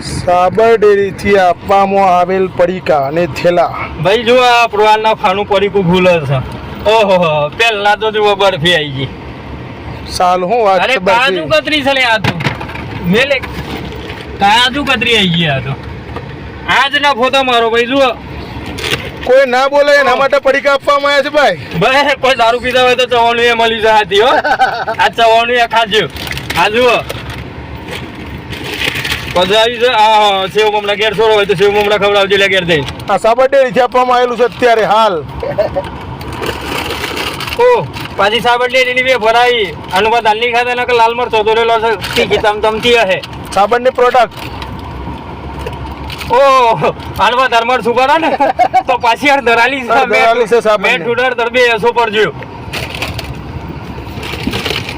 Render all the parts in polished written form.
સાબર ડેરીથી આપવામાં આવેલ પડીકા અને થેલા. ભાઈ જો આ પ્રવારના ખાનું પડીકું ભૂલે છે. ઓહો પેલા તો જો બરફી આવી ગઈ. સાલ હું વાત અરે છે બરફી. કાજુ કતરી છે લે આ તો મેલે કાજુ કતરી આવી ગઈ આ તો. આજ ના ફોટો મારો ભાઈ જુઓ. કોઈ ના બોલે એના માટે પડીકા આપવામાં આવ્યા છે ભાઈ. ભાઈ કોઈ દારૂ પીધા હોય તો ચવાણું એ મળી જતી હો. આ ચવાણું એ ખાજો. આ જુઓ પછી આવી છે આ સેવ મમરા ઘેર છોડો હોય તો સેવ મમરા ખવડાવજો લે ઘેર જઈને. આ સાબર ડેરીથી આપવામાં આવેલું છે અત્યારે હાલ. ઓ પાછી સાબર ડેરીની બે ભરાઈ અનુભવ દાલની ખાતે ને લાલ મરચો તો લેલો છે તીખી તમતમતી હે સાબણની પ્રોડક્ટ. ઓ અનુભવ ધર્મર શું કરો ને તો પાછી યાર દરાલી દરાલી છે સાબણની. મેં ટુડર દરબે એસો પર જો.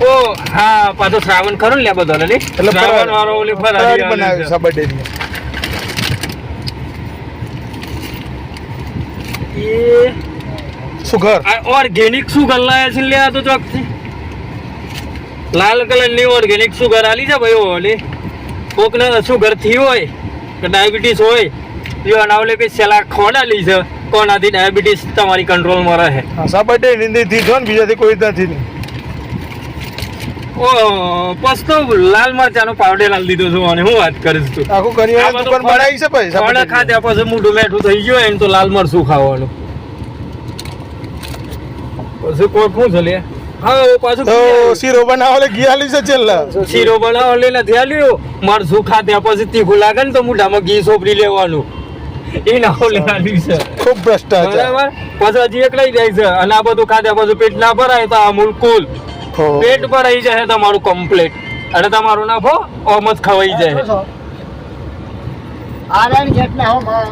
ઓ હા પાછો શ્રાવણ ખરો ને લે બધો ને એટલે શ્રાવણ વાળો ઓલી ફરાળી બનાવ્યું સાબર ડેરી. એ સુગર ઓર્ગેનિક સુગર લાયા છે લે આ તો ચોકથી લાલ કલર ની ઓર્ગેનિક સુગર આલી છે ભાઈ ઓલી કોક ને સુગર થી હોય કે ડાયાબિટીસ હોય જો અનાવલે પે સેલા ખોડાલી છે કોનાથી ડાયાબિટીસ તમારી કંટ્રોલમાં રહે. સાબર ડેરીથી જો ને બીજાથી કોઈ નથી નહીં. ઓ પસ્તો લાલ મરચાનો પાવડર લાલ દીધો છું અને હું વાત કરીશ તું આખું કરિયાણાની દુકાન બનાવી છે ભાઈ સાબર ફળ ડેરીની. ખાધ્યા પછી મોઢું મેઠું થઈ ગયું એને તો લાલ મરચું ખાવાનું પછી કોઠું છે લે. હા પાછું તો શીરો બનાવવા ઘી આલી છે છેલ્લા. શીરો બનાવવા લઈને નથી આલ્યું મરચું ખાધ્યા પછી તીખું લાગે ને તો મોઢામાં ઘી સોપડી લેવાનું એ ના ઓલે આલ્યું છે. ખૂબ ભ્રષ્ટાચાર. બરાબર પછી હજી એકલાઈ જાય છે અને આ બધું ખાધ્યા પછી પેટ ના ભરાય તો અમૂલ કુલ હો. પેટ ભરાઈ જાય તમારું કમ્પ્લીટ અને તમારું નાખો ઓમ જ ખવાઈ જાય. આરામ જેટલા હો